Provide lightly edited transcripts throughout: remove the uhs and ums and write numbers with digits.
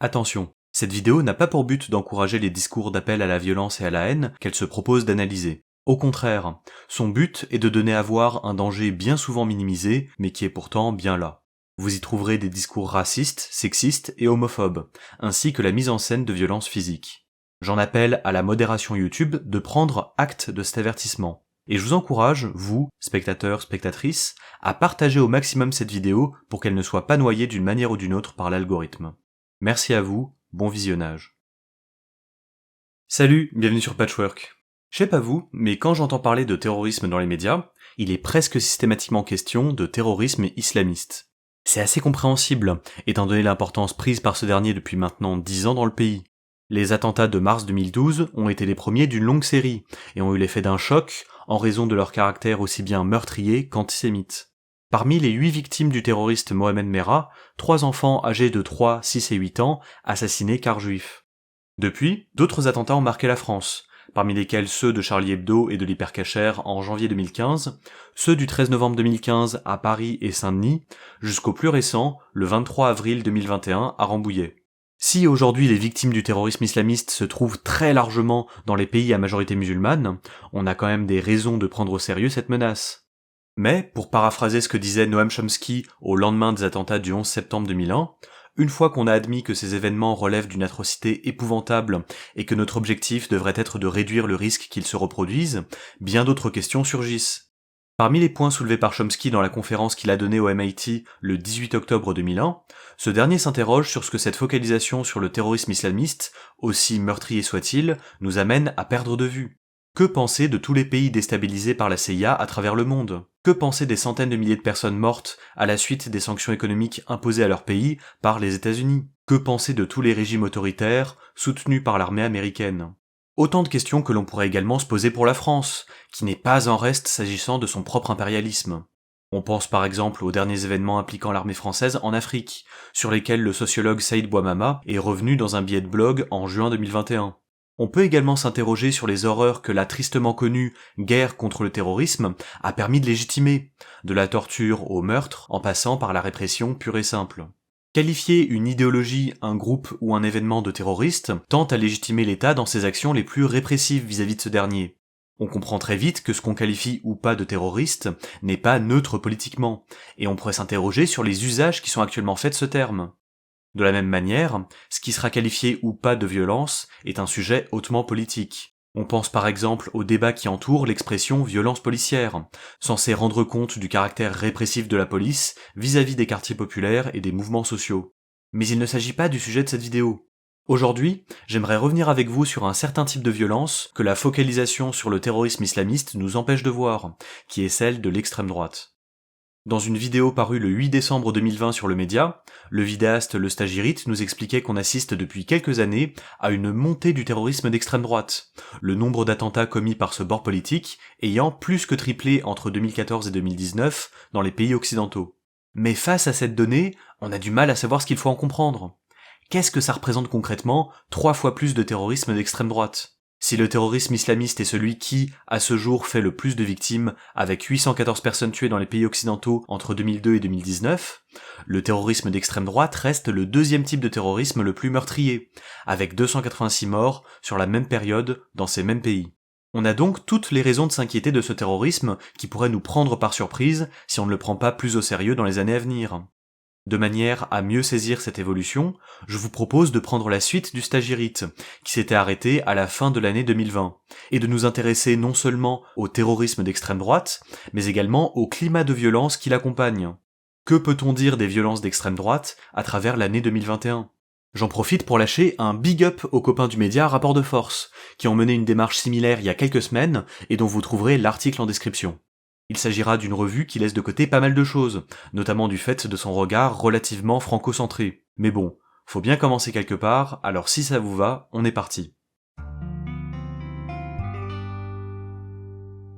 Attention, cette vidéo n'a pas pour but d'encourager les discours d'appel à la violence et à la haine qu'elle se propose d'analyser. Au contraire, son but est de donner à voir un danger bien souvent minimisé, mais qui est pourtant bien là. Vous y trouverez des discours racistes, sexistes et homophobes, ainsi que la mise en scène de violences physiques. J'en appelle à la modération YouTube de prendre acte de cet avertissement. Et je vous encourage, vous, spectateurs, spectatrices, à partager au maximum cette vidéo pour qu'elle ne soit pas noyée d'une manière ou d'une autre par l'algorithme. Merci à vous, bon visionnage. Salut, bienvenue sur Patchwork. Je sais pas vous, mais quand j'entends parler de terrorisme dans les médias, il est presque systématiquement question de terrorisme islamiste. C'est assez compréhensible, étant donné l'importance prise par ce dernier depuis maintenant 10 ans dans le pays. Les attentats de mars 2012 ont été les premiers d'une longue série, et ont eu l'effet d'un choc en raison de leur caractère aussi bien meurtrier qu'antisémite. Parmi les 8 victimes du terroriste Mohamed Merah, 3 enfants âgés de 3, 6 et 8 ans, assassinés car juifs. Depuis, d'autres attentats ont marqué la France, parmi lesquels ceux de Charlie Hebdo et de l'Hypercacher en janvier 2015, ceux du 13 novembre 2015 à Paris et Saint-Denis, jusqu'au plus récent, le 23 avril 2021 à Rambouillet. Si aujourd'hui les victimes du terrorisme islamiste se trouvent très largement dans les pays à majorité musulmane, on a quand même des raisons de prendre au sérieux cette menace. Mais, pour paraphraser ce que disait Noam Chomsky au lendemain des attentats du 11 septembre 2001, une fois qu'on a admis que ces événements relèvent d'une atrocité épouvantable et que notre objectif devrait être de réduire le risque qu'ils se reproduisent, bien d'autres questions surgissent. Parmi les points soulevés par Chomsky dans la conférence qu'il a donnée au MIT le 18 octobre 2001, ce dernier s'interroge sur ce que cette focalisation sur le terrorisme islamiste, aussi meurtrier soit-il, nous amène à perdre de vue. Que penser de tous les pays déstabilisés par la CIA à travers le monde ? Que penser des centaines de milliers de personnes mortes à la suite des sanctions économiques imposées à leur pays par les États-Unis ? Que penser de tous les régimes autoritaires soutenus par l'armée américaine ? Autant de questions que l'on pourrait également se poser pour la France, qui n'est pas en reste s'agissant de son propre impérialisme. On pense par exemple aux derniers événements impliquant l'armée française en Afrique, sur lesquels le sociologue Saïd Bouamama est revenu dans un billet de blog en juin 2021. On peut également s'interroger sur les horreurs que la tristement connue guerre contre le terrorisme a permis de légitimer, de la torture au meurtre en passant par la répression pure et simple. Qualifier une idéologie, un groupe ou un événement de terroriste tente à légitimer l'État dans ses actions les plus répressives vis-à-vis de ce dernier. On comprend très vite que ce qu'on qualifie ou pas de terroriste n'est pas neutre politiquement, et on pourrait s'interroger sur les usages qui sont actuellement faits de ce terme. De la même manière, ce qui sera qualifié ou pas de violence est un sujet hautement politique. On pense par exemple au débat qui entoure l'expression violence policière, censé rendre compte du caractère répressif de la police vis-à-vis des quartiers populaires et des mouvements sociaux. Mais il ne s'agit pas du sujet de cette vidéo. Aujourd'hui, j'aimerais revenir avec vous sur un certain type de violence que la focalisation sur le terrorisme islamiste nous empêche de voir, qui est celle de l'extrême droite. Dans une vidéo parue le 8 décembre 2020 sur le média, le vidéaste Le Stagirite nous expliquait qu'on assiste depuis quelques années à une montée du terrorisme d'extrême droite, le nombre d'attentats commis par ce bord politique ayant plus que triplé entre 2014 et 2019 dans les pays occidentaux. Mais face à cette donnée, on a du mal à savoir ce qu'il faut en comprendre. Qu'est-ce que ça représente concrètement 3 fois plus de terrorisme d'extrême droite ? Si le terrorisme islamiste est celui qui, à ce jour, fait le plus de victimes, avec 814 personnes tuées dans les pays occidentaux entre 2002 et 2019, le terrorisme d'extrême droite reste le deuxième type de terrorisme le plus meurtrier, avec 286 morts sur la même période dans ces mêmes pays. On a donc toutes les raisons de s'inquiéter de ce terrorisme qui pourrait nous prendre par surprise si on ne le prend pas plus au sérieux dans les années à venir. De manière à mieux saisir cette évolution, je vous propose de prendre la suite du Stagirite, qui s'était arrêté à la fin de l'année 2020, et de nous intéresser non seulement au terrorisme d'extrême droite, mais également au climat de violence qui l'accompagne. Que peut-on dire des violences d'extrême droite à travers l'année 2021 ? J'en profite pour lâcher un big up aux copains du média Rapport de Force, qui ont mené une démarche similaire il y a quelques semaines, et dont vous trouverez l'article en description. Il s'agira d'une revue qui laisse de côté pas mal de choses, notamment du fait de son regard relativement franco-centré. Mais bon, faut bien commencer quelque part, alors si ça vous va, on est parti.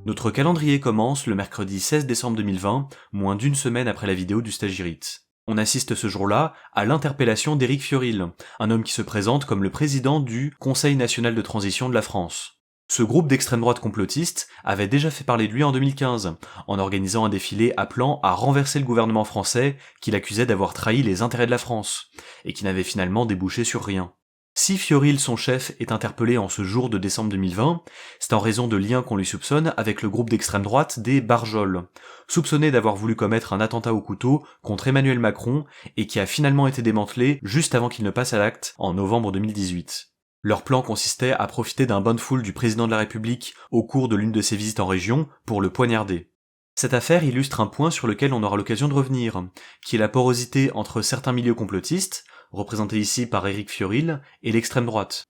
Notre calendrier commence le mercredi 16 décembre 2020, moins d'une semaine après la vidéo du Stagirite. On assiste ce jour-là à l'interpellation d'Éric Fiorilh, un homme qui se présente comme le président du Conseil national de transition de la France. Ce groupe d'extrême droite complotiste avait déjà fait parler de lui en 2015, en organisant un défilé appelant à renverser le gouvernement français qu'il accusait d'avoir trahi les intérêts de la France, et qui n'avait finalement débouché sur rien. Si Fioril, son chef, est interpellé en ce jour de décembre 2020, c'est en raison de liens qu'on lui soupçonne avec le groupe d'extrême droite des Barjols, soupçonné d'avoir voulu commettre un attentat au couteau contre Emmanuel Macron et qui a finalement été démantelé juste avant qu'il ne passe à l'acte en novembre 2018. Leur plan consistait à profiter d'un bain de foule du président de la République au cours de l'une de ses visites en région pour le poignarder. Cette affaire illustre un point sur lequel on aura l'occasion de revenir, qui est la porosité entre certains milieux complotistes, représentés ici par Éric Fioril, et l'extrême droite.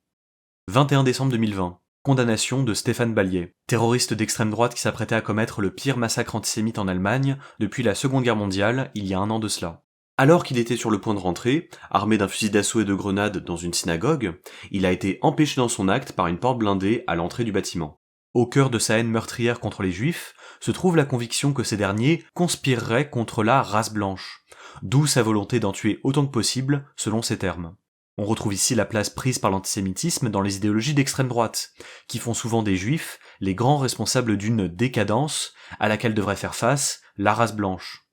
21 décembre 2020. Condamnation de Stéphane Balliet, terroriste d'extrême droite qui s'apprêtait à commettre le pire massacre antisémite en Allemagne depuis la Seconde Guerre mondiale, il y a un an de cela. Alors qu'il était sur le point de rentrer, armé d'un fusil d'assaut et de grenades dans une synagogue, il a été empêché dans son acte par une porte blindée à l'entrée du bâtiment. Au cœur de sa haine meurtrière contre les juifs, se trouve la conviction que ces derniers conspireraient contre la race blanche, d'où sa volonté d'en tuer autant que possible, selon ses termes. On retrouve ici la place prise par l'antisémitisme dans les idéologies d'extrême droite, qui font souvent des juifs les grands responsables d'une décadence à laquelle devrait faire face la race blanche.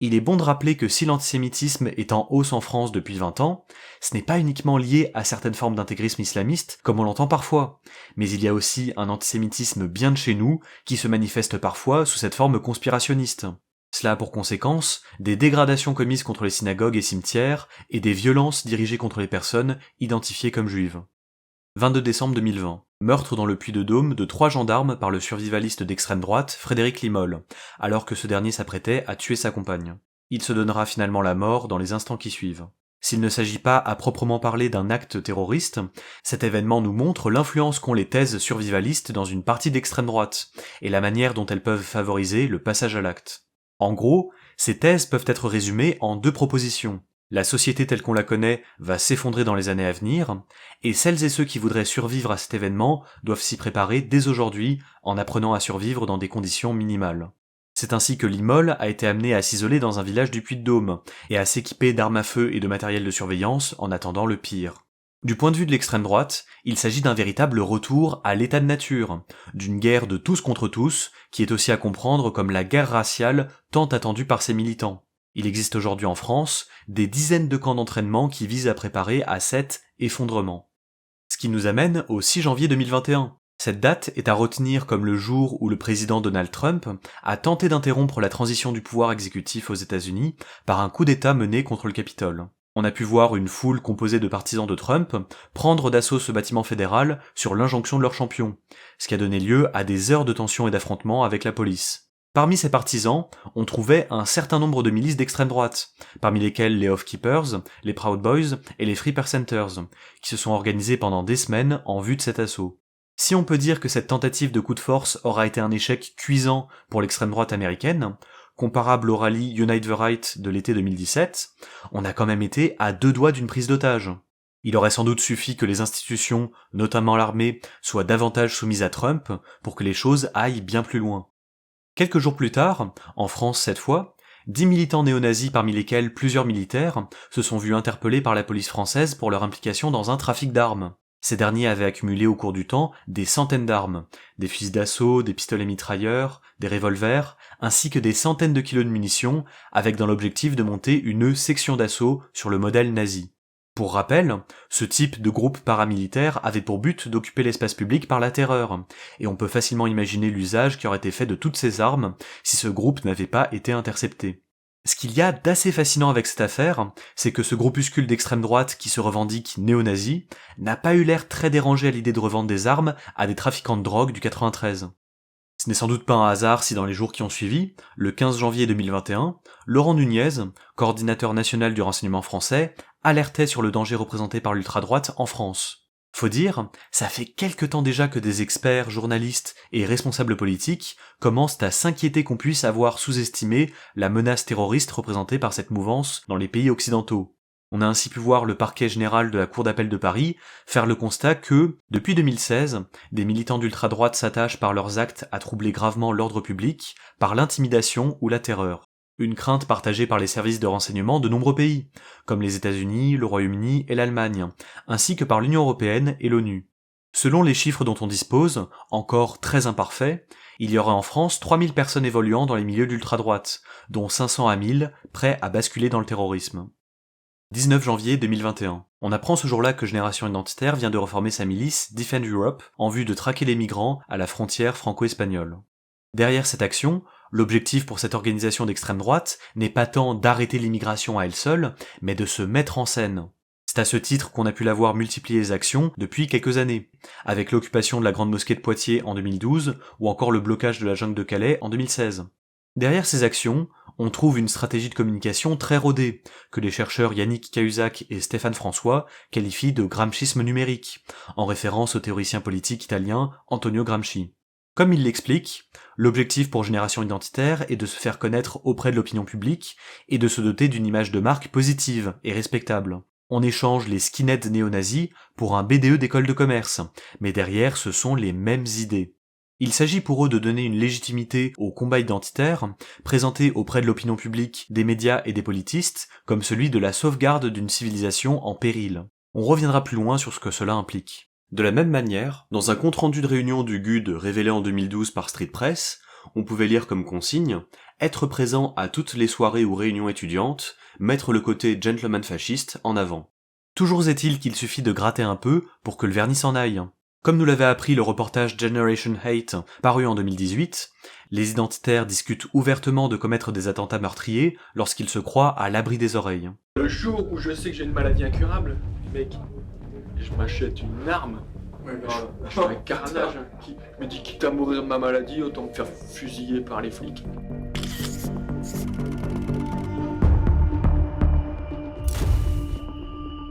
Il est bon de rappeler que si l'antisémitisme est en hausse en France depuis 20 ans, ce n'est pas uniquement lié à certaines formes d'intégrisme islamiste, comme on l'entend parfois, mais il y a aussi un antisémitisme bien de chez nous, qui se manifeste parfois sous cette forme conspirationniste. Cela a pour conséquence des dégradations commises contre les synagogues et cimetières, et des violences dirigées contre les personnes identifiées comme juives. 22 décembre 2020. Meurtre dans le Puy-de-Dôme de 3 gendarmes par le survivaliste d'extrême droite, Frédéric Limolle, alors que ce dernier s'apprêtait à tuer sa compagne. Il se donnera finalement la mort dans les instants qui suivent. S'il ne s'agit pas à proprement parler d'un acte terroriste, cet événement nous montre l'influence qu'ont les thèses survivalistes dans une partie d'extrême droite, et la manière dont elles peuvent favoriser le passage à l'acte. En gros, ces thèses peuvent être résumées en 2 propositions. La société telle qu'on la connaît va s'effondrer dans les années à venir, et celles et ceux qui voudraient survivre à cet événement doivent s'y préparer dès aujourd'hui en apprenant à survivre dans des conditions minimales. C'est ainsi que Limolle a été amené à s'isoler dans un village du Puy-de-Dôme, et à s'équiper d'armes à feu et de matériel de surveillance en attendant le pire. Du point de vue de l'extrême droite, il s'agit d'un véritable retour à l'état de nature, d'une guerre de tous contre tous, qui est aussi à comprendre comme la guerre raciale tant attendue par ses militants. Il existe aujourd'hui en France des dizaines de camps d'entraînement qui visent à préparer à cet effondrement. Ce qui nous amène au 6 janvier 2021. Cette date est à retenir comme le jour où le président Donald Trump a tenté d'interrompre la transition du pouvoir exécutif aux États-Unis par un coup d'État mené contre le Capitole. On a pu voir une foule composée de partisans de Trump prendre d'assaut ce bâtiment fédéral sur l'injonction de leur champion, ce qui a donné lieu à des heures de tension et d'affrontements avec la police. Parmi ces partisans, on trouvait un certain nombre de milices d'extrême droite, parmi lesquelles les Oath Keepers, les Proud Boys et les Free Percenters, qui se sont organisés pendant des semaines en vue de cet assaut. Si on peut dire que cette tentative de coup de force aura été un échec cuisant pour l'extrême droite américaine, comparable au rallye Unite the Right de l'été 2017, on a quand même été à 2 doigts d'une prise d'otage. Il aurait sans doute suffi que les institutions, notamment l'armée, soient davantage soumises à Trump pour que les choses aillent bien plus loin. Quelques jours plus tard, en France cette fois, 10 militants néo-nazis parmi lesquels plusieurs militaires se sont vus interpellés par la police française pour leur implication dans un trafic d'armes. Ces derniers avaient accumulé au cours du temps des centaines d'armes, des fusils d'assaut, des pistolets mitrailleurs, des revolvers, ainsi que des centaines de kilos de munitions, avec dans l'objectif de monter une section d'assaut sur le modèle nazi. Pour rappel, ce type de groupe paramilitaire avait pour but d'occuper l'espace public par la terreur, et on peut facilement imaginer l'usage qui aurait été fait de toutes ces armes si ce groupe n'avait pas été intercepté. Ce qu'il y a d'assez fascinant avec cette affaire, c'est que ce groupuscule d'extrême droite qui se revendique néo-nazi n'a pas eu l'air très dérangé à l'idée de revendre des armes à des trafiquants de drogue du 93. Ce n'est sans doute pas un hasard si dans les jours qui ont suivi, le 15 janvier 2021, Laurent Nunez, coordinateur national du renseignement français, alertait sur le danger représenté par l'ultra-droite en France. Faut dire, ça fait quelque temps déjà que des experts, journalistes et responsables politiques commencent à s'inquiéter qu'on puisse avoir sous-estimé la menace terroriste représentée par cette mouvance dans les pays occidentaux. On a ainsi pu voir le parquet général de la Cour d'appel de Paris faire le constat que, depuis 2016, des militants d'ultra-droite s'attachent par leurs actes à troubler gravement l'ordre public, par l'intimidation ou la terreur. Une crainte partagée par les services de renseignement de nombreux pays, comme les États-Unis, le Royaume-Uni et l'Allemagne, ainsi que par l'Union européenne et l'ONU. Selon les chiffres dont on dispose, encore très imparfaits, il y aurait en France 3000 personnes évoluant dans les milieux d'ultra-droite, dont 500 à 1000 prêts à basculer dans le terrorisme. 19 janvier 2021. On apprend ce jour-là que Génération Identitaire vient de reformer sa milice Defend Europe en vue de traquer les migrants à la frontière franco-espagnole. Derrière cette action, l'objectif pour cette organisation d'extrême droite n'est pas tant d'arrêter l'immigration à elle seule, mais de se mettre en scène. C'est à ce titre qu'on a pu la voir multiplier les actions depuis quelques années, avec l'occupation de la Grande Mosquée de Poitiers en 2012 ou encore le blocage de la jungle de Calais en 2016. Derrière ces actions, on trouve une stratégie de communication très rodée, que les chercheurs Yannick Cahuzac et Stéphane François qualifient de gramscisme numérique, en référence au théoricien politique italien Antonio Gramsci. Comme il l'explique, l'objectif pour Génération Identitaire est de se faire connaître auprès de l'opinion publique et de se doter d'une image de marque positive et respectable. On échange les skinheads néo-nazis pour un BDE d'école de commerce, mais derrière ce sont les mêmes idées. Il s'agit pour eux de donner une légitimité au combat identitaire, présenté auprès de l'opinion publique, des médias et des politistes, comme celui de la sauvegarde d'une civilisation en péril. On reviendra plus loin sur ce que cela implique. De la même manière, dans un compte-rendu de réunion du GUD révélé en 2012 par Street Press, on pouvait lire comme consigne « Être présent à toutes les soirées ou réunions étudiantes, mettre le côté gentleman fasciste en avant ». Toujours est-il qu'il suffit de gratter un peu pour que le vernis s'en aille. Comme nous l'avait appris le reportage Generation Hate paru en 2018, les identitaires discutent ouvertement de commettre des attentats meurtriers lorsqu'ils se croient à l'abri des oreilles. Le jour où je sais que j'ai une maladie incurable, mec, je m'achète une arme. Ouais, je fais un carnage. Je me dis quitte à mourir de ma maladie, autant me faire fusiller par les flics.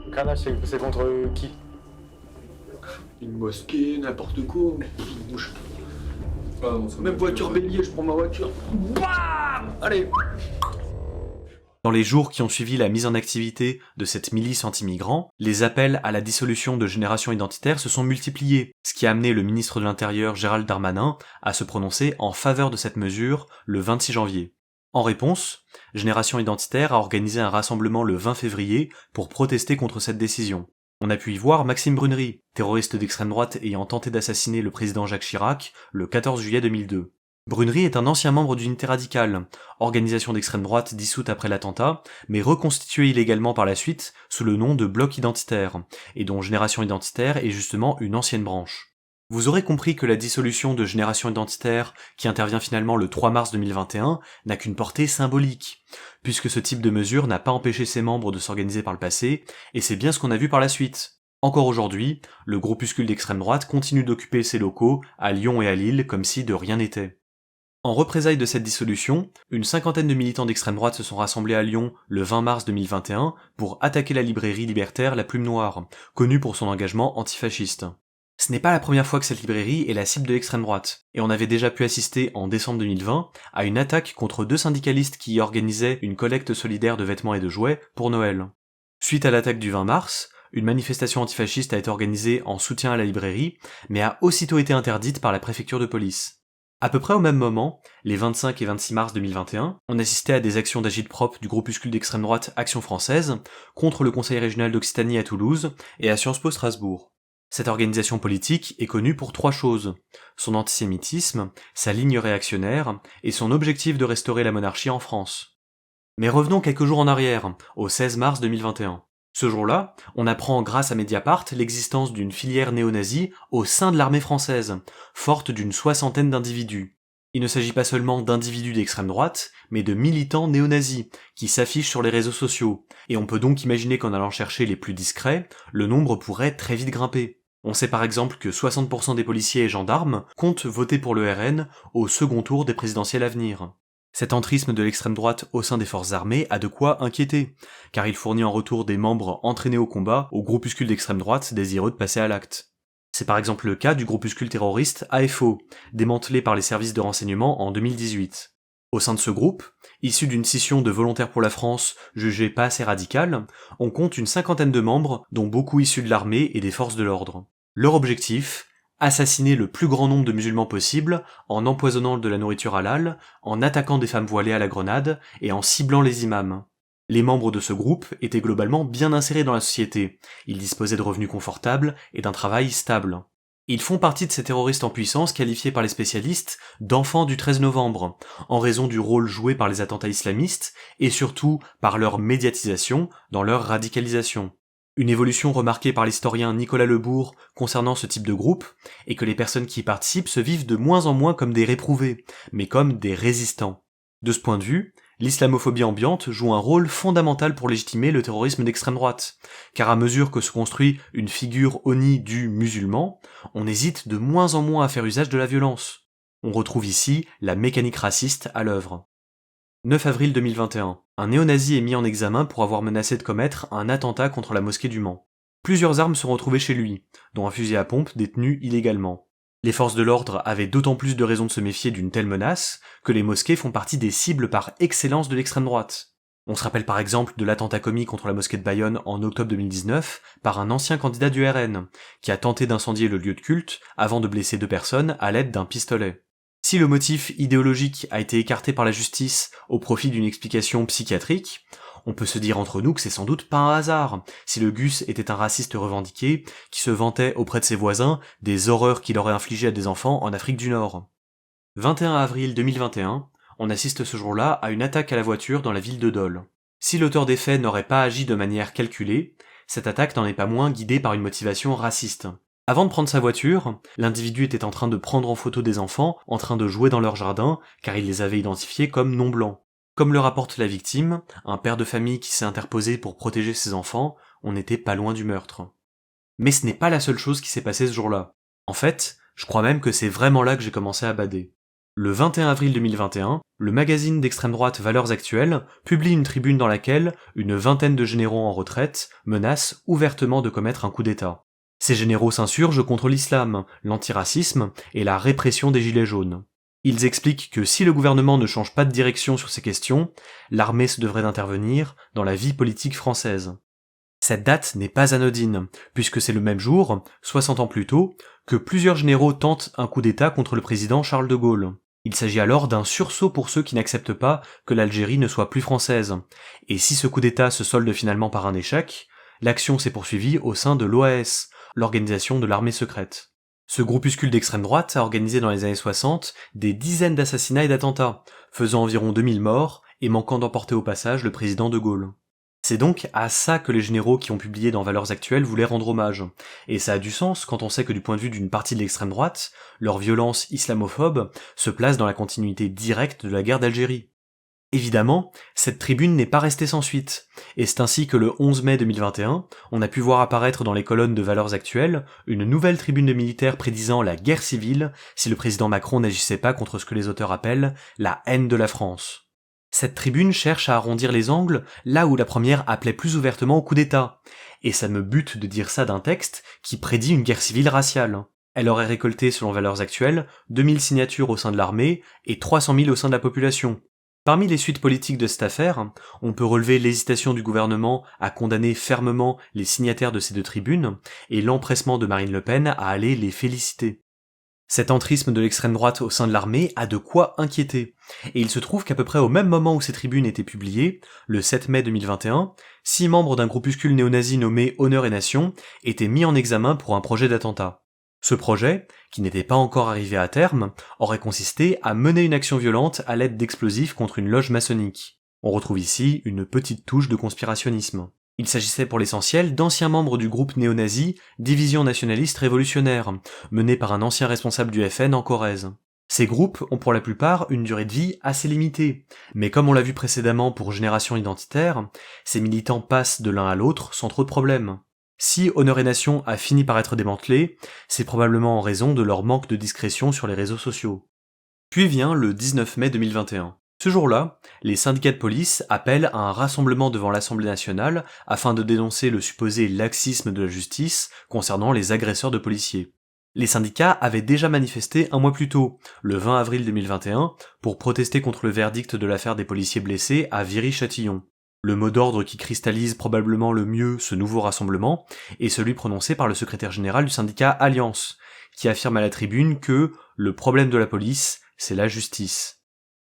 Le carnage, c'est contre qui? Une mosquée, n'importe quoi. Même voiture bélier, je prends ma voiture. Bam! Allez! Dans les jours qui ont suivi la mise en activité de cette milice anti-migrants, les appels à la dissolution de Génération Identitaire se sont multipliés, ce qui a amené le ministre de l'Intérieur Gérald Darmanin à se prononcer en faveur de cette mesure le 26 janvier. En réponse, Génération Identitaire a organisé un rassemblement le 20 février pour protester contre cette décision. On a pu y voir Maxime Brunery, terroriste d'extrême droite ayant tenté d'assassiner le président Jacques Chirac le 14 juillet 2002. Brunery est un ancien membre d'Unité Radicale, organisation d'extrême droite dissoute après l'attentat, mais reconstituée illégalement par la suite sous le nom de Bloc Identitaire, et dont Génération Identitaire est justement une ancienne branche. Vous aurez compris que la dissolution de Génération Identitaire, qui intervient finalement le 3 mars 2021, n'a qu'une portée symbolique, puisque ce type de mesure n'a pas empêché ses membres de s'organiser par le passé, et c'est bien ce qu'on a vu par la suite. Encore aujourd'hui, le groupuscule d'extrême droite continue d'occuper ses locaux à Lyon et à Lille comme si de rien n'était. En représailles de cette dissolution, une cinquantaine de militants d'extrême droite se sont rassemblés à Lyon le 20 mars 2021 pour attaquer la librairie libertaire La Plume Noire, connue pour son engagement antifasciste. Ce n'est pas la première fois que cette librairie est la cible de l'extrême droite, et on avait déjà pu assister en décembre 2020 à une attaque contre 2 syndicalistes qui y organisaient une collecte solidaire de vêtements et de jouets pour Noël. Suite à l'attaque du 20 mars, une manifestation antifasciste a été organisée en soutien à la librairie, mais a aussitôt été interdite par la préfecture de police. À peu près au même moment, les 25 et 26 mars 2021, on assistait à des actions d'agite-prop du groupuscule d'extrême droite Action Française contre le Conseil régional d'Occitanie à Toulouse et à Sciences Po Strasbourg. Cette organisation politique est connue pour 3 choses: son antisémitisme, sa ligne réactionnaire et son objectif de restaurer la monarchie en France. Mais revenons quelques jours en arrière, au 16 mars 2021. Ce jour-là, on apprend grâce à Mediapart l'existence d'une filière néo-nazie au sein de l'armée française, forte d'une 60aine d'individus. Il ne s'agit pas seulement d'individus d'extrême droite, mais de militants néo-nazis, qui s'affichent sur les réseaux sociaux, et on peut donc imaginer qu'en allant chercher les plus discrets, le nombre pourrait très vite grimper. On sait par exemple que 60% des policiers et gendarmes comptent voter pour le RN au second tour des présidentielles à venir. Cet entrisme de l'extrême droite au sein des forces armées a de quoi inquiéter, car il fournit en retour des membres entraînés au combat au groupuscule d'extrême droite désireux de passer à l'acte. C'est par exemple le cas du groupuscule terroriste AFO, démantelé par les services de renseignement en 2018. Au sein de ce groupe, issu d'une scission de Volontaires pour la France jugée pas assez radicale, on compte une 50aine de membres, dont beaucoup issus de l'armée et des forces de l'ordre. Leur objectif: assassiner le plus grand nombre de musulmans possible en empoisonnant de la nourriture halal, en attaquant des femmes voilées à la grenade et en ciblant les imams. Les membres de ce groupe étaient globalement bien insérés dans la société, ils disposaient de revenus confortables et d'un travail stable. Ils font partie de ces terroristes en puissance qualifiés par les spécialistes d'enfants du 13 novembre, en raison du rôle joué par les attentats islamistes et surtout par leur médiatisation dans leur radicalisation. Une évolution remarquée par l'historien Nicolas Lebourg concernant ce type de groupe est que les personnes qui y participent se vivent de moins en moins comme des réprouvés, mais comme des résistants. De ce point de vue, l'islamophobie ambiante joue un rôle fondamental pour légitimer le terrorisme d'extrême droite, car à mesure que se construit une figure honnie du musulman, on hésite de moins en moins à faire usage de la violence. On retrouve ici la mécanique raciste à l'œuvre. 9 avril 2021. Un néo-nazi est mis en examen pour avoir menacé de commettre un attentat contre la mosquée du Mans. Plusieurs armes sont retrouvées chez lui, dont un fusil à pompe détenu illégalement. Les forces de l'ordre avaient d'autant plus de raisons de se méfier d'une telle menace que les mosquées font partie des cibles par excellence de l'extrême droite. On se rappelle par exemple de l'attentat commis contre la mosquée de Bayonne en octobre 2019 par un ancien candidat du RN, qui a tenté d'incendier le lieu de culte avant de blesser 2 personnes à l'aide d'un pistolet. Si le motif idéologique a été écarté par la justice au profit d'une explication psychiatrique, on peut se dire entre nous que c'est sans doute pas un hasard, si le Gus était un raciste revendiqué qui se vantait auprès de ses voisins des horreurs qu'il aurait infligées à des enfants en Afrique du Nord. 21 avril 2021, on assiste ce jour-là à une attaque à la voiture dans la ville de Dole. Si l'auteur des faits n'aurait pas agi de manière calculée, cette attaque n'en est pas moins guidée par une motivation raciste. Avant de prendre sa voiture, l'individu était en train de prendre en photo des enfants en train de jouer dans leur jardin car il les avait identifiés comme non blancs. Comme le rapporte la victime, un père de famille qui s'est interposé pour protéger ses enfants, on n'était pas loin du meurtre. Mais ce n'est pas la seule chose qui s'est passée ce jour-là. En fait, je crois même que c'est vraiment là que j'ai commencé à bader. Le 21 avril 2021, le magazine d'extrême droite Valeurs Actuelles publie une tribune dans laquelle une vingtaine de généraux en retraite menacent ouvertement de commettre un coup d'État. Ces généraux s'insurgent contre l'islam, l'antiracisme et la répression des gilets jaunes. Ils expliquent que si le gouvernement ne change pas de direction sur ces questions, l'armée se devrait d'intervenir dans la vie politique française. Cette date n'est pas anodine, puisque c'est le même jour, 60 ans plus tôt, que plusieurs généraux tentent un coup d'État contre le président Charles de Gaulle. Il s'agit alors d'un sursaut pour ceux qui n'acceptent pas que l'Algérie ne soit plus française. Et si ce coup d'État se solde finalement par un échec, l'action s'est poursuivie au sein de l'OAS, l'organisation de l'armée secrète. Ce groupuscule d'extrême droite a organisé dans les années 60 des dizaines d'assassinats et d'attentats, faisant environ 2000 morts et manquant d'emporter au passage le président de Gaulle. C'est donc à ça que les généraux qui ont publié dans Valeurs Actuelles voulaient rendre hommage, et ça a du sens quand on sait que du point de vue d'une partie de l'extrême droite, leur violence islamophobe se place dans la continuité directe de la guerre d'Algérie. Évidemment, cette tribune n'est pas restée sans suite, et c'est ainsi que le 11 mai 2021, on a pu voir apparaître dans les colonnes de Valeurs Actuelles une nouvelle tribune de militaires prédisant la guerre civile si le président Macron n'agissait pas contre ce que les auteurs appellent la haine de la France. Cette tribune cherche à arrondir les angles là où la première appelait plus ouvertement au coup d'État, et ça me bute de dire ça d'un texte qui prédit une guerre civile raciale. Elle aurait récolté, selon Valeurs Actuelles, 2000 signatures au sein de l'armée et 300 000 au sein de la population. Parmi les suites politiques de cette affaire, on peut relever l'hésitation du gouvernement à condamner fermement les signataires de ces 2 tribunes et l'empressement de Marine Le Pen à aller les féliciter. Cet entrisme de l'extrême droite au sein de l'armée a de quoi inquiéter, et il se trouve qu'à peu près au même moment où ces tribunes étaient publiées, le 7 mai 2021, 6 membres d'un groupuscule néo-nazi nommé Honneur et Nation étaient mis en examen pour un projet d'attentat. Ce projet, qui n'était pas encore arrivé à terme, aurait consisté à mener une action violente à l'aide d'explosifs contre une loge maçonnique. On retrouve ici une petite touche de conspirationnisme. Il s'agissait pour l'essentiel d'anciens membres du groupe néo-nazi Division nationaliste révolutionnaire, mené par un ancien responsable du FN en Corrèze. Ces groupes ont pour la plupart une durée de vie assez limitée, mais comme on l'a vu précédemment pour Génération Identitaire, ces militants passent de l'un à l'autre sans trop de problèmes. Si Honneur et Nation a fini par être démantelé, c'est probablement en raison de leur manque de discrétion sur les réseaux sociaux. Puis vient le 19 mai 2021. Ce jour-là, les syndicats de police appellent à un rassemblement devant l'Assemblée nationale afin de dénoncer le supposé laxisme de la justice concernant les agresseurs de policiers. Les syndicats avaient déjà manifesté un mois plus tôt, le 20 avril 2021, pour protester contre le verdict de l'affaire des policiers blessés à Viry-Châtillon. Le mot d'ordre qui cristallise probablement le mieux ce nouveau rassemblement est celui prononcé par le secrétaire général du syndicat Alliance, qui affirme à la tribune que le problème de la police, c'est la justice.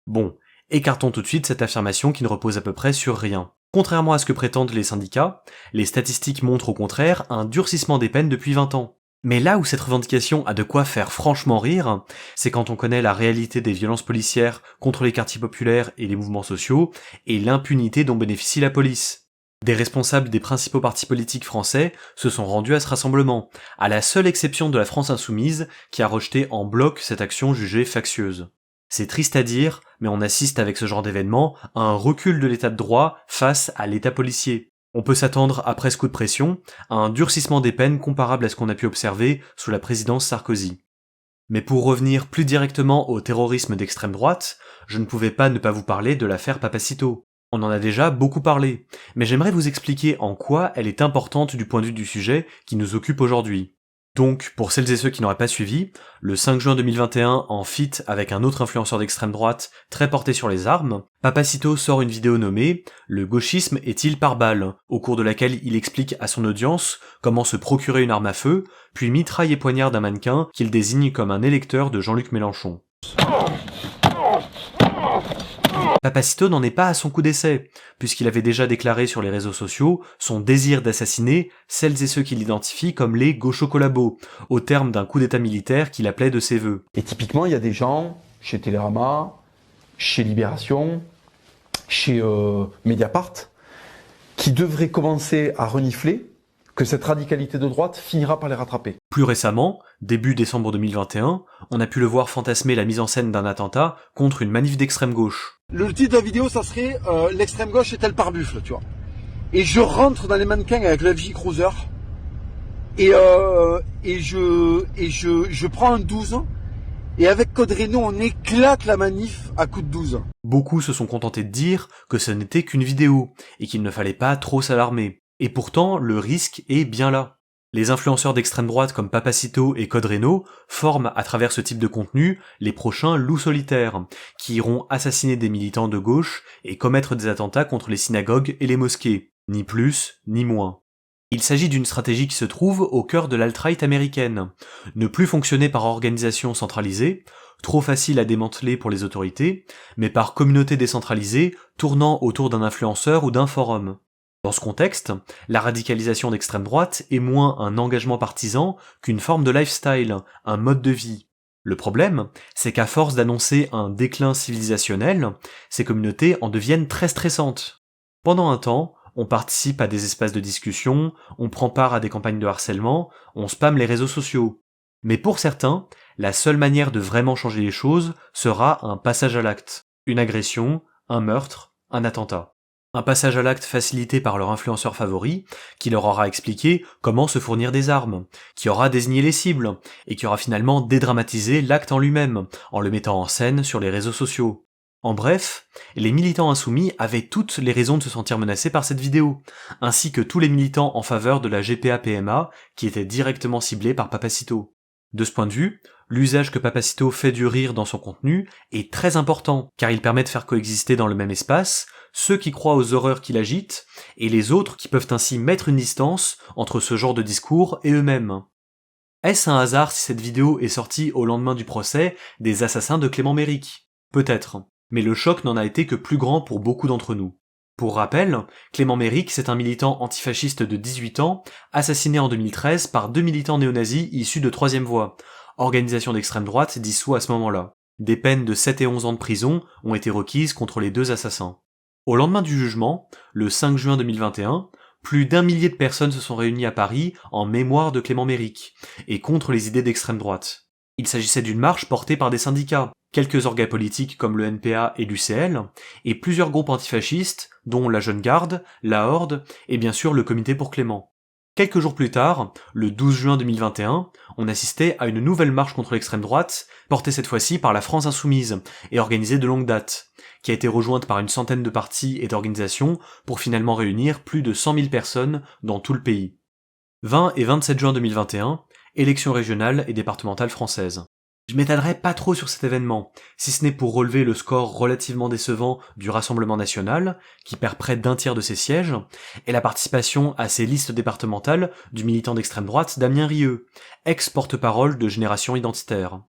Bon, écartons tout de suite cette affirmation qui ne repose à peu près sur rien. Contrairement à ce que prétendent les syndicats, les statistiques montrent au contraire un durcissement des peines depuis 20 ans. Mais là où cette revendication a de quoi faire franchement rire, c'est quand on connaît la réalité des violences policières contre les quartiers populaires et les mouvements sociaux, et l'impunité dont bénéficie la police. Des responsables des principaux partis politiques français se sont rendus à ce rassemblement, à la seule exception de la France Insoumise, qui a rejeté en bloc cette action jugée factieuse. C'est triste à dire, mais on assiste avec ce genre d'événement à un recul de l'état de droit face à l'état policier. On peut s'attendre, après ce coup de pression, à un durcissement des peines comparable à ce qu'on a pu observer sous la présidence Sarkozy. Mais pour revenir plus directement au terrorisme d'extrême droite, je ne pouvais pas ne pas vous parler de l'affaire Papacito. On en a déjà beaucoup parlé, mais j'aimerais vous expliquer en quoi elle est importante du point de vue du sujet qui nous occupe aujourd'hui. Donc, pour celles et ceux qui n'auraient pas suivi, le 5 juin 2021, en feat avec un autre influenceur d'extrême droite très porté sur les armes, Papacito sort une vidéo nommée « Le gauchisme est-il par balle ?», au cours de laquelle il explique à son audience comment se procurer une arme à feu, puis mitraille et poignarde un mannequin qu'il désigne comme un électeur de Jean-Luc Mélenchon. Papacito n'en est pas à son coup d'essai, puisqu'il avait déjà déclaré sur les réseaux sociaux son désir d'assassiner celles et ceux qu'il identifie comme les gaucho-collabos, au terme d'un coup d'état militaire qu'il appelait de ses vœux. Et typiquement, il y a des gens, chez Télérama, chez Libération, chez Mediapart, qui devraient commencer à renifler que cette radicalité de droite finira par les rattraper. Plus récemment, début décembre 2021, on a pu le voir fantasmer la mise en scène d'un attentat contre une manif d'extrême gauche. Le titre de la vidéo, ça serait l'extrême gauche est-elle par buffle, tu vois. Et je rentre dans les mannequins avec le FJ Cruiser et je prends un 12 et avec Code Reno, on éclate la manif à coups de 12. Beaucoup se sont contentés de dire que ce n'était qu'une vidéo et qu'il ne fallait pas trop s'alarmer. Et pourtant, le risque est bien là. Les influenceurs d'extrême droite comme Papacito et Code Reno forment à travers ce type de contenu les prochains loups solitaires, qui iront assassiner des militants de gauche et commettre des attentats contre les synagogues et les mosquées. Ni plus, ni moins. Il s'agit d'une stratégie qui se trouve au cœur de l'alt-right américaine. Ne plus fonctionner par organisation centralisée, trop facile à démanteler pour les autorités, mais par communauté décentralisée tournant autour d'un influenceur ou d'un forum. Dans ce contexte, la radicalisation d'extrême droite est moins un engagement partisan qu'une forme de lifestyle, un mode de vie. Le problème, c'est qu'à force d'annoncer un déclin civilisationnel, ces communautés en deviennent très stressantes. Pendant un temps, on participe à des espaces de discussion, on prend part à des campagnes de harcèlement, on spamme les réseaux sociaux. Mais pour certains, la seule manière de vraiment changer les choses sera un passage à l'acte. Une agression, un meurtre, un attentat. Un passage à l'acte facilité par leur influenceur favori, qui leur aura expliqué comment se fournir des armes, qui aura désigné les cibles, et qui aura finalement dédramatisé l'acte en lui-même, en le mettant en scène sur les réseaux sociaux. En bref, les militants insoumis avaient toutes les raisons de se sentir menacés par cette vidéo, ainsi que tous les militants en faveur de la GPA-PMA qui étaient directement ciblés par Papacito. De ce point de vue, l'usage que Papacito fait du rire dans son contenu est très important, car il permet de faire coexister dans le même espace ceux qui croient aux horreurs qu'il agite, et les autres qui peuvent ainsi mettre une distance entre ce genre de discours et eux-mêmes. Est-ce un hasard si cette vidéo est sortie au lendemain du procès des assassins de Clément Méric ? Peut-être, mais le choc n'en a été que plus grand pour beaucoup d'entre nous. Pour rappel, Clément Méric, c'est un militant antifasciste de 18 ans, assassiné en 2013 par 2 militants néo-nazis issus de Troisième Voie, organisation d'extrême droite dissous à ce moment-là. Des peines de 7 et 11 ans de prison ont été requises contre les 2 assassins. Au lendemain du jugement, le 5 juin 2021, plus d'1 millier de personnes se sont réunies à Paris en mémoire de Clément Méric, et contre les idées d'extrême droite. Il s'agissait d'une marche portée par des syndicats, quelques organes politiques comme le NPA et l'UCL, et plusieurs groupes antifascistes, dont la Jeune Garde, la Horde, et bien sûr le Comité pour Clément. Quelques jours plus tard, le 12 juin 2021, on assistait à une nouvelle marche contre l'extrême droite, portée cette fois-ci par la France Insoumise, et organisée de longue date, qui a été rejointe par une centaine de partis et d'organisations pour finalement réunir plus de 100 000 personnes dans tout le pays. 20 et 27 juin 2021, élections régionales et départementales françaises. Je m'étalerai pas trop sur cet événement, si ce n'est pour relever le score relativement décevant du Rassemblement national, qui perd près d'1 tiers de ses sièges, et la participation à ces listes départementales du militant d'extrême droite Damien Rieu, ex-porte-parole de Génération Identitaire.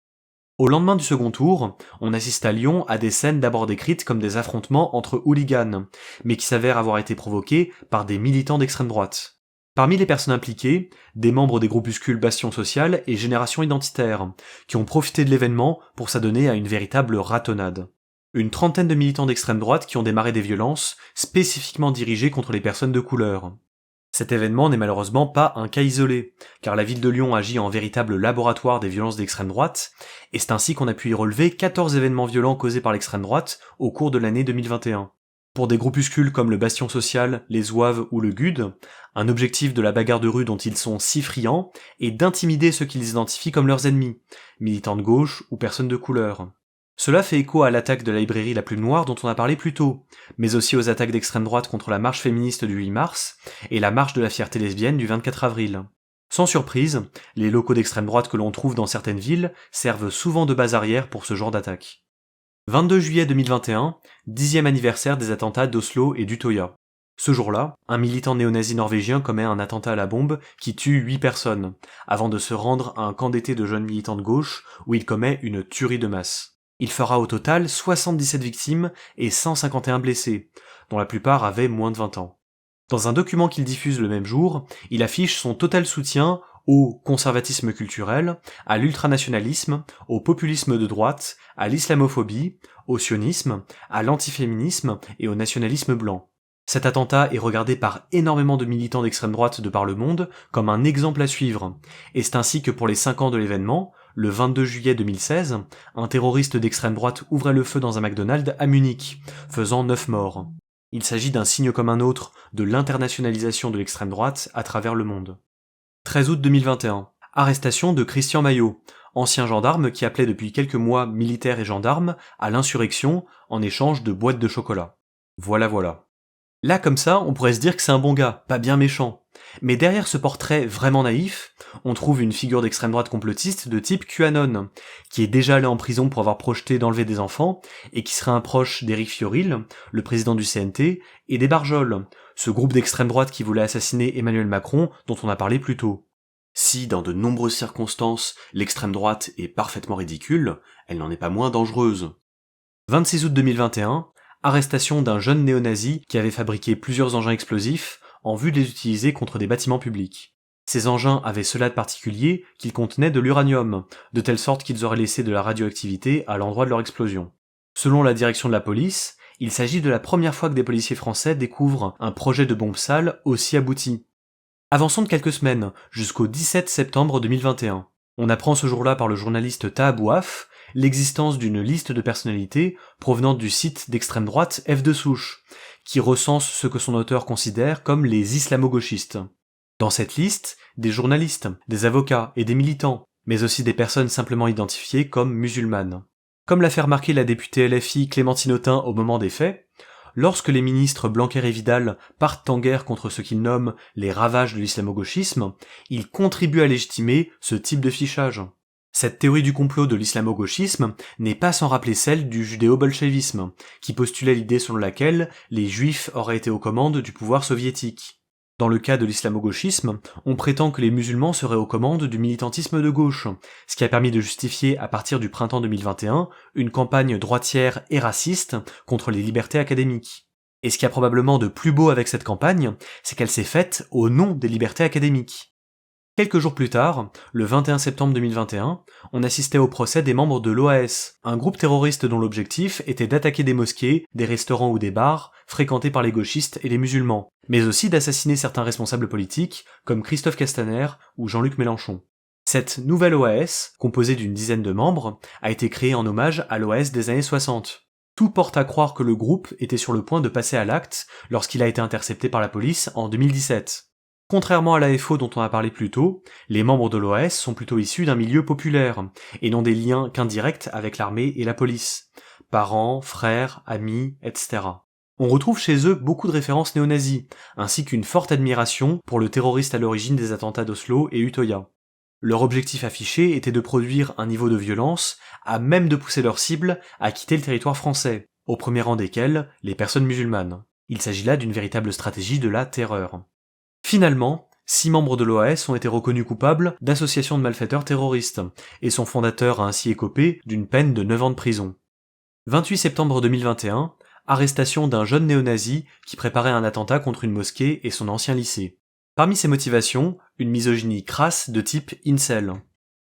Au lendemain du second tour, on assiste à Lyon à des scènes d'abord décrites comme des affrontements entre hooligans, mais qui s'avèrent avoir été provoqués par des militants d'extrême droite. Parmi les personnes impliquées, des membres des groupuscules Bastion Social et Génération Identitaire, qui ont profité de l'événement pour s'adonner à une véritable ratonnade. Une trentaine de militants d'extrême droite qui ont démarré des violences spécifiquement dirigées contre les personnes de couleur. Cet événement n'est malheureusement pas un cas isolé, car la ville de Lyon agit en véritable laboratoire des violences d'extrême droite, et c'est ainsi qu'on a pu y relever 14 événements violents causés par l'extrême droite au cours de l'année 2021. Pour des groupuscules comme le Bastion Social, les Zouaves ou le GUD, un objectif de la bagarre de rue dont ils sont si friands est d'intimider ceux qu'ils identifient comme leurs ennemis, militants de gauche ou personnes de couleur. Cela fait écho à l'attaque de la librairie La Plume Noire dont on a parlé plus tôt, mais aussi aux attaques d'extrême droite contre la marche féministe du 8 mars et la marche de la fierté lesbienne du 24 avril. Sans surprise, les locaux d'extrême droite que l'on trouve dans certaines villes servent souvent de base arrière pour ce genre d'attaque. 22 juillet 2021, 10e anniversaire des attentats d'Oslo et d'Utøya. Ce jour-là, un militant néo-nazi norvégien commet un attentat à la bombe qui tue 8 personnes, avant de se rendre à un camp d'été de jeunes militants de gauche où il commet une tuerie de masse. Il fera au total 77 victimes et 151 blessés, dont la plupart avaient moins de 20 ans. Dans un document qu'il diffuse le même jour, il affiche son total soutien au conservatisme culturel, à l'ultranationalisme, au populisme de droite, à l'islamophobie, au sionisme, à l'antiféminisme et au nationalisme blanc. Cet attentat est regardé par énormément de militants d'extrême droite de par le monde comme un exemple à suivre, et c'est ainsi que pour les 5 ans de l'événement, le 22 juillet 2016, un terroriste d'extrême droite ouvrait le feu dans un McDonald's à Munich, faisant 9 morts. Il s'agit d'un signe comme un autre de l'internationalisation de l'extrême droite à travers le monde. 13 août 2021. Arrestation de Christian Maillot, ancien gendarme qui appelait depuis quelques mois militaires et gendarmes à l'insurrection en échange de boîtes de chocolat. Voilà. Là comme ça, on pourrait se dire que c'est un bon gars, pas bien méchant. Mais derrière ce portrait vraiment naïf, on trouve une figure d'extrême droite complotiste de type QAnon, qui est déjà allé en prison pour avoir projeté d'enlever des enfants, et qui serait un proche d'Éric Fiorilh, le président du CNT, et des Barjols, ce groupe d'extrême droite qui voulait assassiner Emmanuel Macron dont on a parlé plus tôt. Si, dans de nombreuses circonstances, l'extrême droite est parfaitement ridicule, elle n'en est pas moins dangereuse. 26 août 2021, arrestation d'un jeune néo-nazi qui avait fabriqué plusieurs engins explosifs en vue de les utiliser contre des bâtiments publics. Ces engins avaient cela de particulier qu'ils contenaient de l'uranium, de telle sorte qu'ils auraient laissé de la radioactivité à l'endroit de leur explosion. Selon la direction de la police, il s'agit de la première fois que des policiers français découvrent un projet de bombe sale aussi abouti. Avançons de quelques semaines, jusqu'au 17 septembre 2021. On apprend ce jour-là par le journaliste Taha Bouaf l'existence d'une liste de personnalités provenant du site d'extrême droite F de Souche, qui recense ce que son auteur considère comme les islamo-gauchistes. Dans cette liste, des journalistes, des avocats et des militants, mais aussi des personnes simplement identifiées comme musulmanes. Comme l'a fait remarquer la députée LFI Clémentine Autain au moment des faits, lorsque les ministres Blanquer et Vidal partent en guerre contre ce qu'ils nomment les ravages de l'islamo-gauchisme, ils contribuent à légitimer ce type de fichage. Cette théorie du complot de l'islamo-gauchisme n'est pas sans rappeler celle du judéo-bolchevisme, qui postulait l'idée selon laquelle les juifs auraient été aux commandes du pouvoir soviétique. Dans le cas de l'islamo-gauchisme, on prétend que les musulmans seraient aux commandes du militantisme de gauche, ce qui a permis de justifier à partir du printemps 2021 une campagne droitière et raciste contre les libertés académiques. Et ce qu'il y a probablement de plus beau avec cette campagne, c'est qu'elle s'est faite au nom des libertés académiques. Quelques jours plus tard, le 21 septembre 2021, on assistait au procès des membres de l'OAS, un groupe terroriste dont l'objectif était d'attaquer des mosquées, des restaurants ou des bars fréquentés par les gauchistes et les musulmans, mais aussi d'assassiner certains responsables politiques comme Christophe Castaner ou Jean-Luc Mélenchon. Cette nouvelle OAS, composée d'une dizaine de membres, a été créée en hommage à l'OAS des années 60. Tout porte à croire que le groupe était sur le point de passer à l'acte lorsqu'il a été intercepté par la police en 2017. Contrairement à l'AFO dont on a parlé plus tôt, les membres de l'OAS sont plutôt issus d'un milieu populaire, et n'ont des liens qu'indirects avec l'armée et la police. Parents, frères, amis, etc. On retrouve chez eux beaucoup de références néo-nazis, ainsi qu'une forte admiration pour le terroriste à l'origine des attentats d'Oslo et Utøya. Leur objectif affiché était de produire un niveau de violence à même de pousser leurs cibles à quitter le territoire français, au premier rang desquels les personnes musulmanes. Il s'agit là d'une véritable stratégie de la terreur. Finalement, 6 membres de l'OAS ont été reconnus coupables d'association de malfaiteurs terroristes, et son fondateur a ainsi écopé d'une peine de 9 ans de prison. 28 septembre 2021, arrestation d'un jeune néo-nazi qui préparait un attentat contre une mosquée et son ancien lycée. Parmi ces motivations, une misogynie crasse de type incel.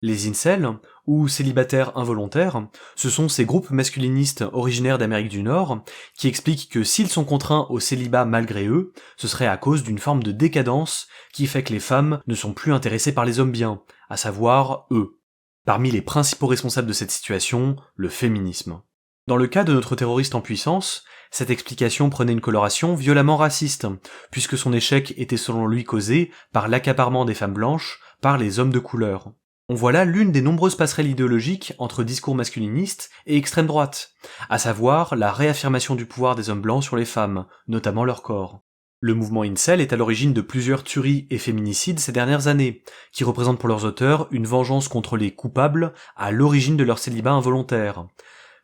Les incels, ou célibataires involontaires, ce sont ces groupes masculinistes originaires d'Amérique du Nord qui expliquent que s'ils sont contraints au célibat malgré eux, ce serait à cause d'une forme de décadence qui fait que les femmes ne sont plus intéressées par les hommes bien, à savoir eux. Parmi les principaux responsables de cette situation, le féminisme. Dans le cas de notre terroriste en puissance, cette explication prenait une coloration violemment raciste, puisque son échec était selon lui causé par l'accaparement des femmes blanches par les hommes de couleur. On voit là l'une des nombreuses passerelles idéologiques entre discours masculinistes et extrême droite, à savoir la réaffirmation du pouvoir des hommes blancs sur les femmes, notamment leur corps. Le mouvement incel est à l'origine de plusieurs tueries et féminicides ces dernières années, qui représentent pour leurs auteurs une vengeance contre les coupables à l'origine de leur célibat involontaire.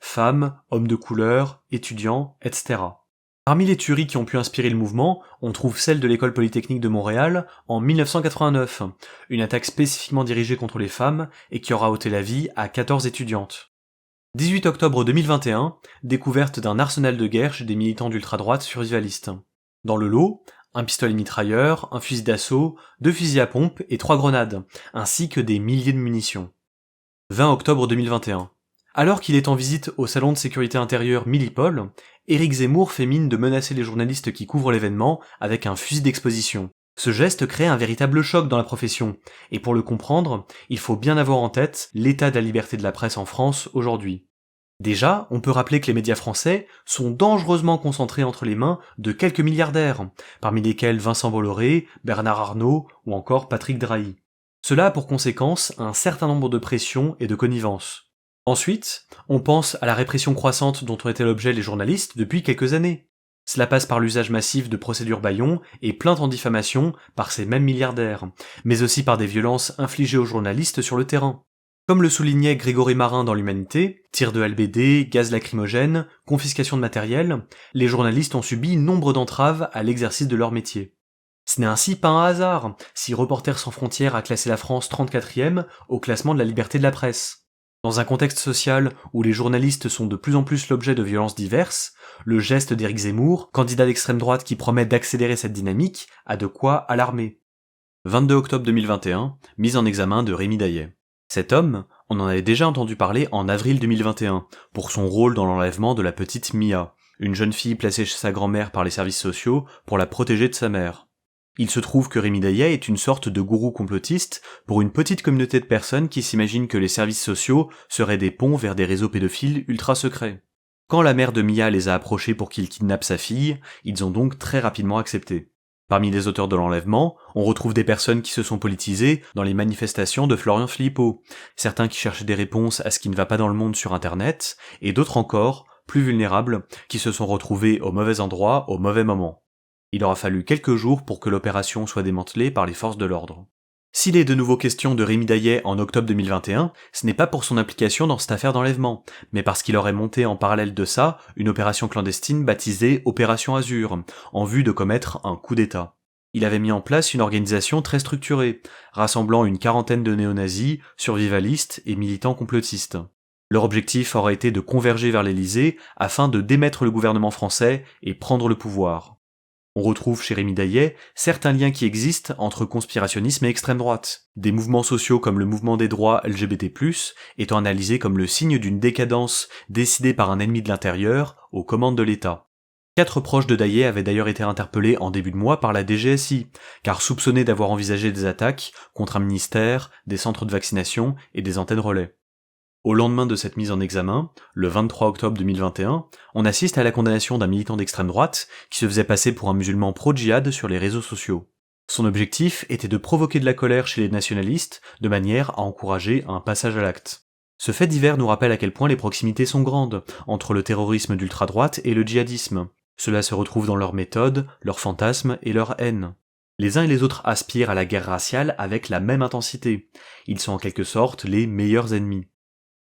Femmes, hommes de couleur, étudiants, etc. Parmi les tueries qui ont pu inspirer le mouvement, on trouve celle de l'école polytechnique de Montréal en 1989, une attaque spécifiquement dirigée contre les femmes et qui aura ôté la vie à 14 étudiantes. 18 octobre 2021, découverte d'un arsenal de guerre chez des militants d'ultra-droite survivalistes. Dans le lot, un pistolet mitrailleur, un fusil d'assaut, 2 fusils à pompe et 3 grenades, ainsi que des milliers de munitions. 20 octobre 2021. Alors qu'il est en visite au salon de sécurité intérieure Millipol, Éric Zemmour fait mine de menacer les journalistes qui couvrent l'événement avec un fusil d'exposition. Ce geste crée un véritable choc dans la profession, et pour le comprendre, il faut bien avoir en tête l'état de la liberté de la presse en France aujourd'hui. Déjà, on peut rappeler que les médias français sont dangereusement concentrés entre les mains de quelques milliardaires, parmi lesquels Vincent Bolloré, Bernard Arnault ou encore Patrick Drahi. Cela a pour conséquence un certain nombre de pressions et de connivences. Ensuite, on pense à la répression croissante dont ont été l'objet les journalistes depuis quelques années. Cela passe par l'usage massif de procédures bâillons et plaintes en diffamation par ces mêmes milliardaires, mais aussi par des violences infligées aux journalistes sur le terrain. Comme le soulignait Grégory Marin dans l'Humanité, tirs de LBD, gaz lacrymogène, confiscation de matériel, les journalistes ont subi nombre d'entraves à l'exercice de leur métier. Ce n'est ainsi pas un hasard si Reporters sans frontières a classé la France 34e au classement de la liberté de la presse. Dans un contexte social où les journalistes sont de plus en plus l'objet de violences diverses, le geste d'Éric Zemmour, candidat d'extrême droite qui promet d'accélérer cette dynamique, a de quoi alarmer. 22 octobre 2021, mise en examen de Rémi Daillet. Cet homme, on en avait déjà entendu parler en avril 2021, pour son rôle dans l'enlèvement de la petite Mia, une jeune fille placée chez sa grand-mère par les services sociaux pour la protéger de sa mère. Il se trouve que Rémi Daillet est une sorte de gourou complotiste pour une petite communauté de personnes qui s'imaginent que les services sociaux seraient des ponts vers des réseaux pédophiles ultra secrets. Quand la mère de Mia les a approchés pour qu'ils kidnappent sa fille, ils ont donc très rapidement accepté. Parmi les auteurs de l'enlèvement, on retrouve des personnes qui se sont politisées dans les manifestations de Florian Philippot, certains qui cherchaient des réponses à ce qui ne va pas dans le monde sur Internet, et d'autres encore, plus vulnérables, qui se sont retrouvés au mauvais endroit au mauvais moment. Il aura fallu quelques jours pour que l'opération soit démantelée par les forces de l'ordre. S'il est de nouveau question de Rémi Daillet en octobre 2021, ce n'est pas pour son implication dans cette affaire d'enlèvement, mais parce qu'il aurait monté en parallèle de ça une opération clandestine baptisée Opération Azur, en vue de commettre un coup d'État. Il avait mis en place une organisation très structurée, rassemblant une quarantaine de néo-nazis, survivalistes et militants complotistes. Leur objectif aurait été de converger vers l'Élysée afin de démettre le gouvernement français et prendre le pouvoir. On retrouve chez Rémi Daillet certains liens qui existent entre conspirationnisme et extrême droite, des mouvements sociaux comme le mouvement des droits LGBT+, étant analysés comme le signe d'une décadence décidée par un ennemi de l'intérieur aux commandes de l'État. 4 proches de Daillet avaient d'ailleurs été interpellés en début de mois par la DGSI, car soupçonnés d'avoir envisagé des attaques contre un ministère, des centres de vaccination et des antennes relais. Au lendemain de cette mise en examen, le 23 octobre 2021, on assiste à la condamnation d'un militant d'extrême droite qui se faisait passer pour un musulman pro-djihad sur les réseaux sociaux. Son objectif était de provoquer de la colère chez les nationalistes de manière à encourager un passage à l'acte. Ce fait divers nous rappelle à quel point les proximités sont grandes entre le terrorisme d'ultra-droite et le djihadisme. Cela se retrouve dans leurs méthodes, leurs fantasmes et leur haine. Les uns et les autres aspirent à la guerre raciale avec la même intensité. Ils sont en quelque sorte les meilleurs ennemis.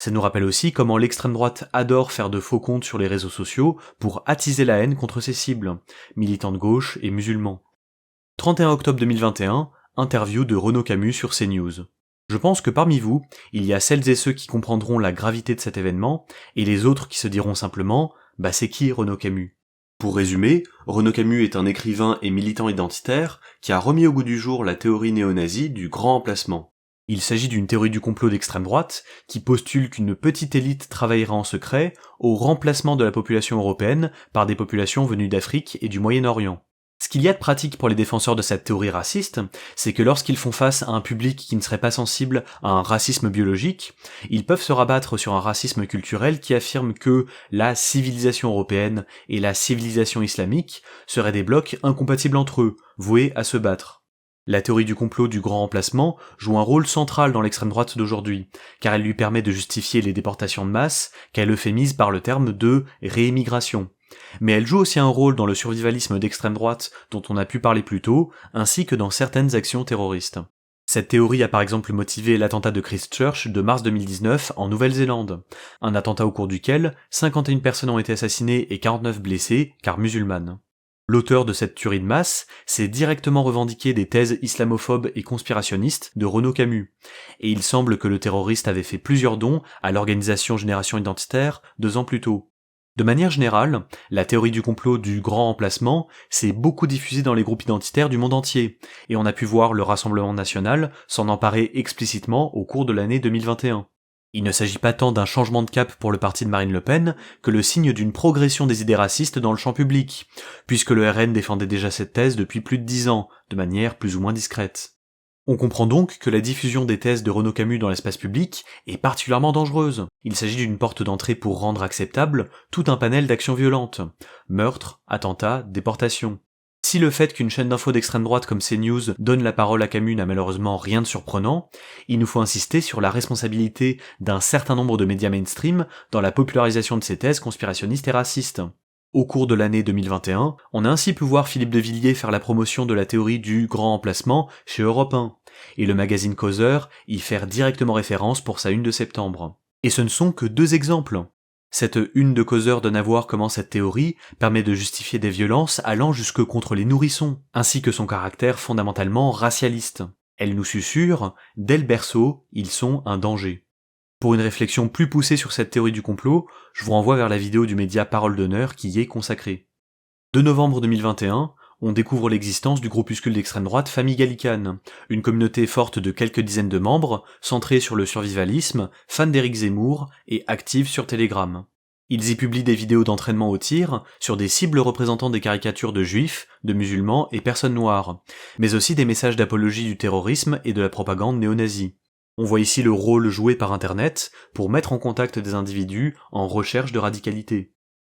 Ça nous rappelle aussi comment l'extrême droite adore faire de faux comptes sur les réseaux sociaux pour attiser la haine contre ses cibles, militants de gauche et musulmans. 31 octobre 2021, interview de Renaud Camus sur CNews. Je pense que parmi vous, il y a celles et ceux qui comprendront la gravité de cet événement, et les autres qui se diront simplement « Bah c'est qui Renaud Camus ?» Pour résumer, Renaud Camus est un écrivain et militant identitaire qui a remis au goût du jour la théorie néo-nazie du grand remplacement. Il s'agit d'une théorie du complot d'extrême droite qui postule qu'une petite élite travaillera en secret au remplacement de la population européenne par des populations venues d'Afrique et du Moyen-Orient. Ce qu'il y a de pratique pour les défenseurs de cette théorie raciste, c'est que lorsqu'ils font face à un public qui ne serait pas sensible à un racisme biologique, ils peuvent se rabattre sur un racisme culturel qui affirme que la civilisation européenne et la civilisation islamique seraient des blocs incompatibles entre eux, voués à se battre. La théorie du complot du grand remplacement joue un rôle central dans l'extrême droite d'aujourd'hui, car elle lui permet de justifier les déportations de masse qu'elle euphémise par le terme de réémigration. Mais elle joue aussi un rôle dans le survivalisme d'extrême droite dont on a pu parler plus tôt, ainsi que dans certaines actions terroristes. Cette théorie a par exemple motivé l'attentat de Christchurch de mars 2019 en Nouvelle-Zélande, un attentat au cours duquel 51 personnes ont été assassinées et 49 blessées, car musulmanes. L'auteur de cette tuerie de masse s'est directement revendiqué des thèses islamophobes et conspirationnistes de Renaud Camus, et il semble que le terroriste avait fait plusieurs dons à l'organisation Génération Identitaire 2 ans plus tôt. De manière générale, la théorie du complot du grand remplacement s'est beaucoup diffusée dans les groupes identitaires du monde entier, et on a pu voir le Rassemblement national s'en emparer explicitement au cours de l'année 2021. Il ne s'agit pas tant d'un changement de cap pour le parti de Marine Le Pen que le signe d'une progression des idées racistes dans le champ public, puisque le RN défendait déjà cette thèse depuis plus de 10 ans, de manière plus ou moins discrète. On comprend donc que la diffusion des thèses de Renaud Camus dans l'espace public est particulièrement dangereuse. Il s'agit d'une porte d'entrée pour rendre acceptable tout un panel d'actions violentes. Meurtres, attentats, déportations. Si le fait qu'une chaîne d'infos d'extrême droite comme CNews donne la parole à Camus n'a malheureusement rien de surprenant, il nous faut insister sur la responsabilité d'un certain nombre de médias mainstream dans la popularisation de ces thèses conspirationnistes et racistes. Au cours de l'année 2021, on a ainsi pu voir Philippe de Villiers faire la promotion de la théorie du grand remplacement chez Europe 1, et le magazine Causeur y faire directement référence pour sa une de septembre. Et ce ne sont que 2 exemples. Cette une de Causeur donne à voir comment cette théorie permet de justifier des violences allant jusque contre les nourrissons, ainsi que son caractère fondamentalement racialiste. Elle nous susurre, dès le berceau, ils sont un danger. Pour une réflexion plus poussée sur cette théorie du complot, je vous renvoie vers la vidéo du média Parole d'honneur qui y est consacrée. 2 novembre 2021, on découvre l'existence du groupuscule d'extrême droite Famille Gallicane, une communauté forte de quelques dizaines de membres, centrée sur le survivalisme, fans d'Éric Zemmour et active sur Telegram. Ils y publient des vidéos d'entraînement au tir sur des cibles représentant des caricatures de juifs, de musulmans et personnes noires, mais aussi des messages d'apologie du terrorisme et de la propagande néo-nazie. On voit ici le rôle joué par Internet pour mettre en contact des individus en recherche de radicalité.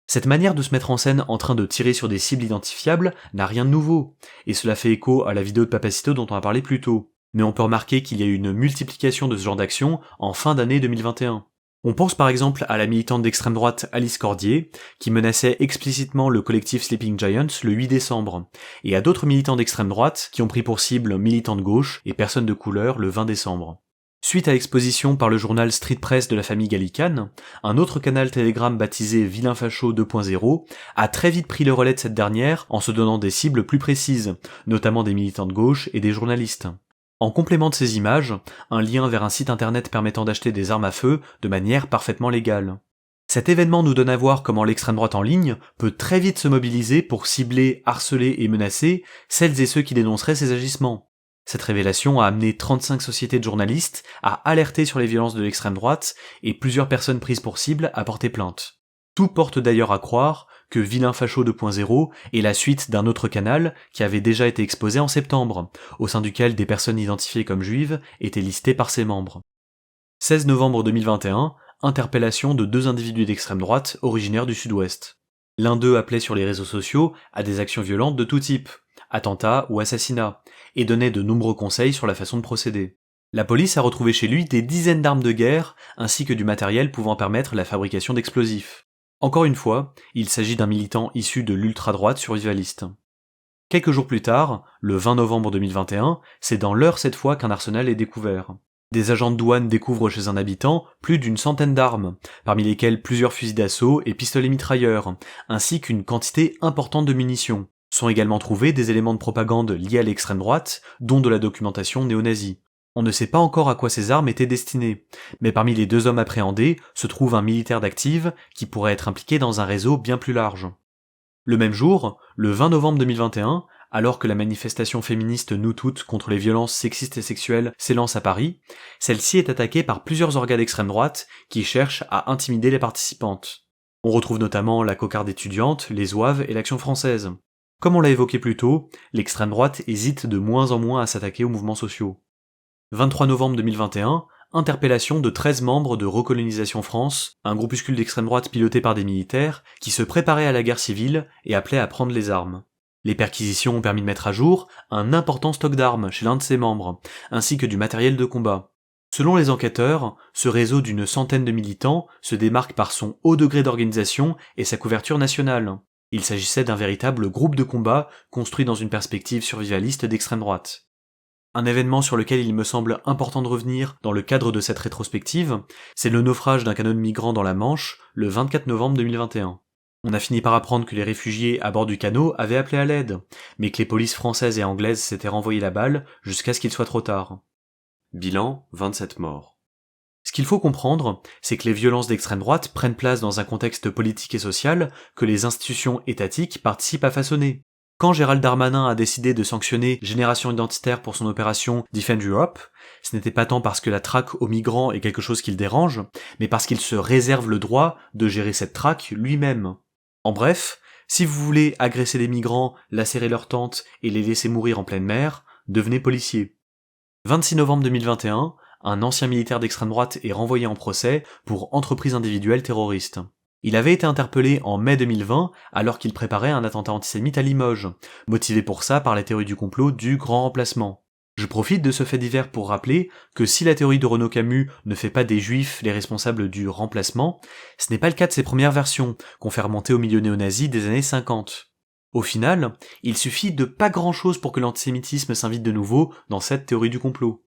Cette manière de se mettre en scène en train de tirer sur des cibles identifiables n'a rien de nouveau, et cela fait écho à la vidéo de Papacito dont on a parlé plus tôt. Mais on peut remarquer qu'il y a eu une multiplication de ce genre d'action en fin d'année 2021. On pense par exemple à la militante d'extrême droite Alice Cordier, qui menaçait explicitement le collectif Sleeping Giants le 8 décembre, et à d'autres militants d'extrême droite qui ont pris pour cible militants de gauche et personnes de couleur le 20 décembre. Suite à l'exposition par le journal Street Press de la famille Gallicane, un autre canal Telegram baptisé Vilain Facho 2.0 a très vite pris le relais de cette dernière en se donnant des cibles plus précises, notamment des militants de gauche et des journalistes. En complément de ces images, un lien vers un site internet permettant d'acheter des armes à feu de manière parfaitement légale. Cet événement nous donne à voir comment l'extrême droite en ligne peut très vite se mobiliser pour cibler, harceler et menacer celles et ceux qui dénonceraient ces agissements. Cette révélation a amené 35 sociétés de journalistes à alerter sur les violences de l'extrême droite et plusieurs personnes prises pour cible à porter plainte. Tout porte d'ailleurs à croire que Vilain Facho 2.0 est la suite d'un autre canal qui avait déjà été exposé en septembre, au sein duquel des personnes identifiées comme juives étaient listées par ses membres. 16 novembre 2021, interpellation de 2 individus d'extrême droite originaires du sud-ouest. L'un d'eux appelait sur les réseaux sociaux à des actions violentes de tout type, attentats ou assassinats, et donnait de nombreux conseils sur la façon de procéder. La police a retrouvé chez lui des dizaines d'armes de guerre, ainsi que du matériel pouvant permettre la fabrication d'explosifs. Encore une fois, il s'agit d'un militant issu de l'ultra-droite survivaliste. Quelques jours plus tard, le 20 novembre 2021, c'est dans l'heure cette fois qu'un arsenal est découvert. Des agents de douane découvrent chez un habitant plus d'une centaine d'armes, parmi lesquelles plusieurs fusils d'assaut et pistolets mitrailleurs, ainsi qu'une quantité importante de munitions. Sont également trouvés des éléments de propagande liés à l'extrême droite, dont de la documentation néo-nazie. On ne sait pas encore à quoi ces armes étaient destinées, mais parmi les 2 hommes appréhendés se trouve un militaire d'active qui pourrait être impliqué dans un réseau bien plus large. Le même jour, le 20 novembre 2021, alors que la manifestation féministe Nous Toutes contre les violences sexistes et sexuelles s'élance à Paris, celle-ci est attaquée par plusieurs orgas d'extrême droite qui cherchent à intimider les participantes. On retrouve notamment la Cocarde étudiante, les Zouaves et l'Action française. Comme on l'a évoqué plus tôt, l'extrême droite hésite de moins en moins à s'attaquer aux mouvements sociaux. 23 novembre 2021, interpellation de 13 membres de Recolonisation France, un groupuscule d'extrême droite piloté par des militaires qui se préparaient à la guerre civile et appelaient à prendre les armes. Les perquisitions ont permis de mettre à jour un important stock d'armes chez l'un de ses membres, ainsi que du matériel de combat. Selon les enquêteurs, ce réseau d'une centaine de militants se démarque par son haut degré d'organisation et sa couverture nationale. Il s'agissait d'un véritable groupe de combat construit dans une perspective survivaliste d'extrême droite. Un événement sur lequel il me semble important de revenir dans le cadre de cette rétrospective, c'est le naufrage d'un canot de migrants dans la Manche le 24 novembre 2021. On a fini par apprendre que les réfugiés à bord du canot avaient appelé à l'aide, mais que les polices françaises et anglaises s'étaient renvoyé la balle jusqu'à ce qu'il soit trop tard. Bilan, 27 morts. Ce qu'il faut comprendre, c'est que les violences d'extrême droite prennent place dans un contexte politique et social que les institutions étatiques participent à façonner. Quand Gérald Darmanin a décidé de sanctionner Génération Identitaire pour son opération Defend Europe, ce n'était pas tant parce que la traque aux migrants est quelque chose qui le dérange, mais parce qu'il se réserve le droit de gérer cette traque lui-même. En bref, si vous voulez agresser les migrants, lacérer leurs tentes et les laisser mourir en pleine mer, devenez policier. 26 novembre 2021, un ancien militaire d'extrême droite est renvoyé en procès pour entreprise individuelle terroriste. Il avait été interpellé en mai 2020 alors qu'il préparait un attentat antisémite à Limoges, motivé pour ça par la théorie du complot du grand remplacement. Je profite de ce fait divers pour rappeler que si la théorie de Renaud Camus ne fait pas des juifs les responsables du remplacement, ce n'est pas le cas de ses premières versions, qu'on fait remonter au milieu néo-nazi des années 50. Au final, il suffit de pas grand-chose pour que l'antisémitisme s'invite de nouveau dans cette théorie du complot.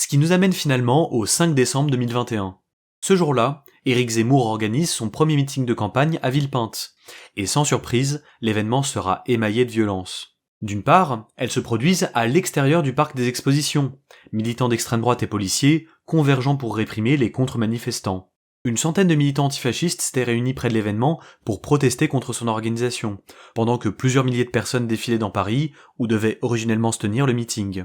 Ce qui nous amène finalement au 5 décembre 2021. Ce jour-là, Éric Zemmour organise son premier meeting de campagne à Villepinte, et sans surprise, l'événement sera émaillé de violence. D'une part, elles se produisent à l'extérieur du parc des expositions, militants d'extrême droite et policiers convergeant pour réprimer les contre-manifestants. Une centaine de militants antifascistes s'étaient réunis près de l'événement pour protester contre son organisation, pendant que plusieurs milliers de personnes défilaient dans Paris où devait originellement se tenir le meeting.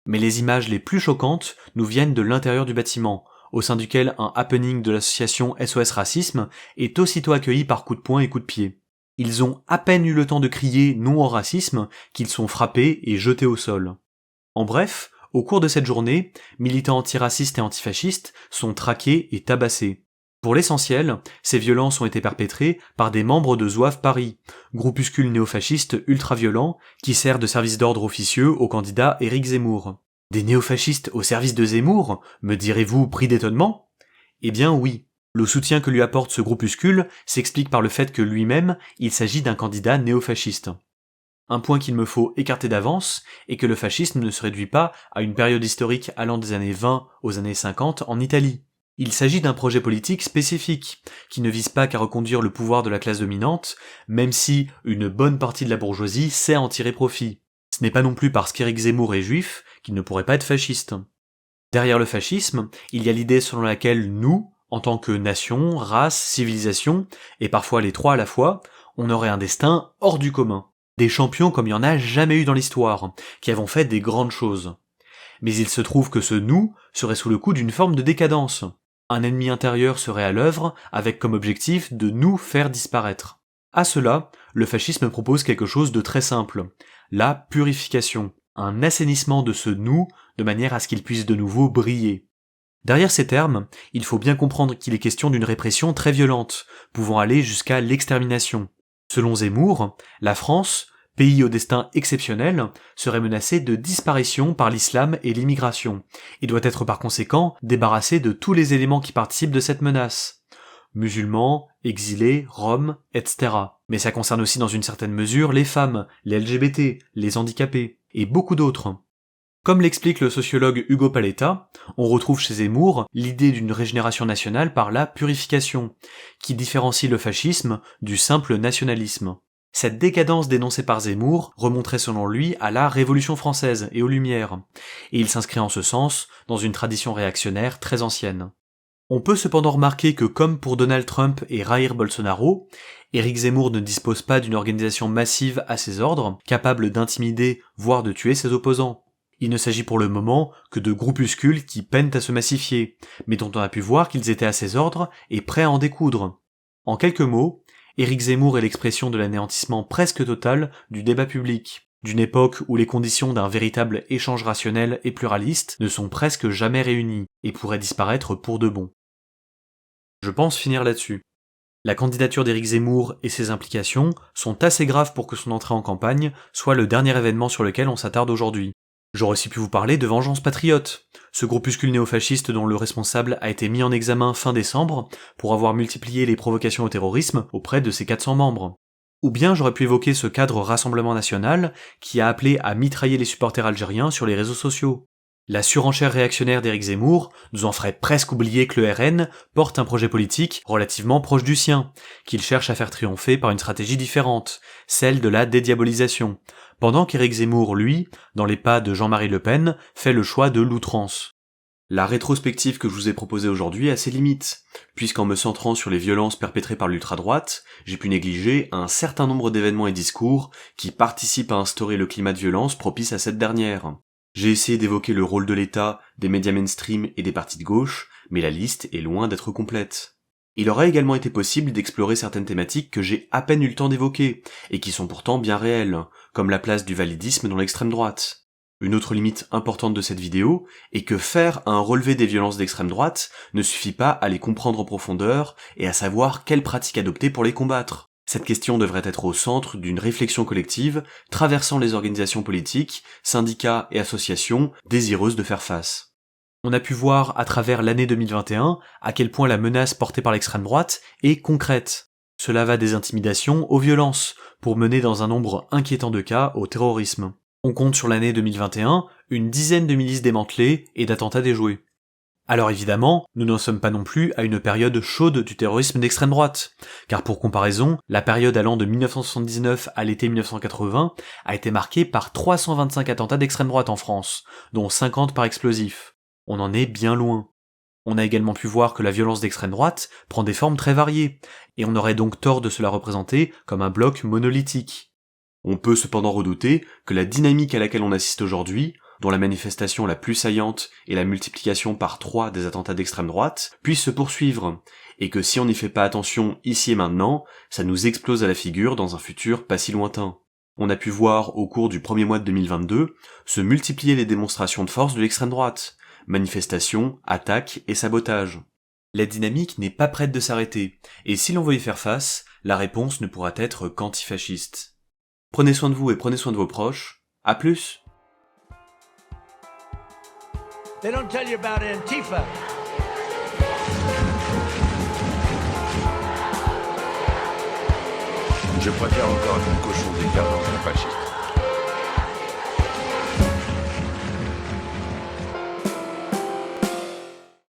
Mais les images les plus choquantes nous viennent de l'intérieur du bâtiment, au sein duquel un happening de l'association SOS Racisme est aussitôt accueilli par coups de poing et coups de pied. Ils ont à peine eu le temps de crier non au racisme qu'ils sont frappés et jetés au sol. En bref, au cours de cette journée, militants antiracistes et antifascistes sont traqués et tabassés. Pour l'essentiel, ces violences ont été perpétrées par des membres de Zouave Paris, groupuscule néofasciste ultra-violent qui sert de service d'ordre officieux au candidat Éric Zemmour. Des néofascistes au service de Zemmour, me direz-vous pris d'étonnement ? Eh bien oui. Le soutien que lui apporte ce groupuscule s'explique par le fait que lui-même, il s'agit d'un candidat néofasciste. Un point qu'il me faut écarter d'avance est que le fascisme ne se réduit pas à une période historique allant des années 20 aux années 50 en Italie. Il s'agit d'un projet politique spécifique, qui ne vise pas qu'à reconduire le pouvoir de la classe dominante, même si une bonne partie de la bourgeoisie sait en tirer profit. Ce n'est pas non plus parce qu'Éric Zemmour est juif qu'il ne pourrait pas être fasciste. Derrière le fascisme, il y a l'idée selon laquelle nous, en tant que nation, race, civilisation, et parfois les trois à la fois, on aurait un destin hors du commun. Des champions comme il n'y en a jamais eu dans l'histoire, qui avons fait des grandes choses. Mais il se trouve que ce nous serait sous le coup d'une forme de décadence. Un ennemi intérieur serait à l'œuvre avec comme objectif de nous faire disparaître. À cela, le fascisme propose quelque chose de très simple, la purification, un assainissement de ce nous de manière à ce qu'il puisse de nouveau briller. Derrière ces termes, il faut bien comprendre qu'il est question d'une répression très violente, pouvant aller jusqu'à l'extermination. Selon Zemmour, la France, pays au destin exceptionnel, serait menacée de disparition par l'islam et l'immigration, et doit être par conséquent débarrassée de tous les éléments qui participent de cette menace. Musulmans, exilés, Roms, etc. Mais ça concerne aussi dans une certaine mesure les femmes, les LGBT, les handicapés, et beaucoup d'autres. Comme l'explique le sociologue Hugo Paletta, on retrouve chez Zemmour l'idée d'une régénération nationale par la purification, qui différencie le fascisme du simple nationalisme. Cette décadence dénoncée par Zemmour remonterait selon lui à la Révolution française et aux Lumières, et il s'inscrit en ce sens dans une tradition réactionnaire très ancienne. On peut cependant remarquer que comme pour Donald Trump et Jair Bolsonaro, Éric Zemmour ne dispose pas d'une organisation massive à ses ordres, capable d'intimider, voire de tuer ses opposants. Il ne s'agit pour le moment que de groupuscules qui peinent à se massifier, mais dont on a pu voir qu'ils étaient à ses ordres et prêts à en découdre. En quelques mots, Éric Zemmour est l'expression de l'anéantissement presque total du débat public, d'une époque où les conditions d'un véritable échange rationnel et pluraliste ne sont presque jamais réunies et pourraient disparaître pour de bon. Je pense finir là-dessus. La candidature d'Éric Zemmour et ses implications sont assez graves pour que son entrée en campagne soit le dernier événement sur lequel on s'attarde aujourd'hui. J'aurais aussi pu vous parler de Vengeance Patriote, ce groupuscule néofasciste dont le responsable a été mis en examen fin décembre pour avoir multiplié les provocations au terrorisme auprès de ses 400 membres. Ou bien j'aurais pu évoquer ce cadre Rassemblement National qui a appelé à mitrailler les supporters algériens sur les réseaux sociaux. La surenchère réactionnaire d'Éric Zemmour nous en ferait presque oublier que le RN porte un projet politique relativement proche du sien, qu'il cherche à faire triompher par une stratégie différente, celle de la dédiabolisation, pendant qu'Éric Zemmour, lui, dans les pas de Jean-Marie Le Pen, fait le choix de l'outrance. La rétrospective que je vous ai proposée aujourd'hui a ses limites, puisqu'en me centrant sur les violences perpétrées par l'ultra-droite, j'ai pu négliger un certain nombre d'événements et discours qui participent à instaurer le climat de violence propice à cette dernière. J'ai essayé d'évoquer le rôle de l'État, des médias mainstream et des partis de gauche, mais la liste est loin d'être complète. Il aurait également été possible d'explorer certaines thématiques que j'ai à peine eu le temps d'évoquer, et qui sont pourtant bien réelles, comme la place du validisme dans l'extrême droite. Une autre limite importante de cette vidéo est que faire un relevé des violences d'extrême droite ne suffit pas à les comprendre en profondeur et à savoir quelles pratiques adopter pour les combattre. Cette question devrait être au centre d'une réflexion collective traversant les organisations politiques, syndicats et associations désireuses de faire face. On a pu voir à travers l'année 2021 à quel point la menace portée par l'extrême droite est concrète. Cela va des intimidations aux violences, pour mener dans un nombre inquiétant de cas au terrorisme. On compte sur l'année 2021 une dizaine de milices démantelées et d'attentats déjoués. Alors évidemment, nous n'en sommes pas non plus à une période chaude du terrorisme d'extrême droite, car pour comparaison, la période allant de 1979 à l'été 1980 a été marquée par 325 attentats d'extrême droite en France, dont 50 par explosifs. On en est bien loin. On a également pu voir que la violence d'extrême droite prend des formes très variées, et on aurait donc tort de se la représenter comme un bloc monolithique. On peut cependant redouter que la dynamique à laquelle on assiste aujourd'hui, dont la manifestation la plus saillante est la multiplication par 3 des attentats d'extrême droite, puisse se poursuivre, et que si on n'y fait pas attention ici et maintenant, ça nous explose à la figure dans un futur pas si lointain. On a pu voir au cours du premier mois de 2022 se multiplier les démonstrations de force de l'extrême droite, manifestations, attaques et sabotages. La dynamique n'est pas prête de s'arrêter, et si l'on veut y faire face, la réponse ne pourra être qu'antifasciste. Prenez soin de vous et prenez soin de vos proches. À plus! They don't tell you about Antifa. Je préfère encore un cochon d'écart dans un fasciste.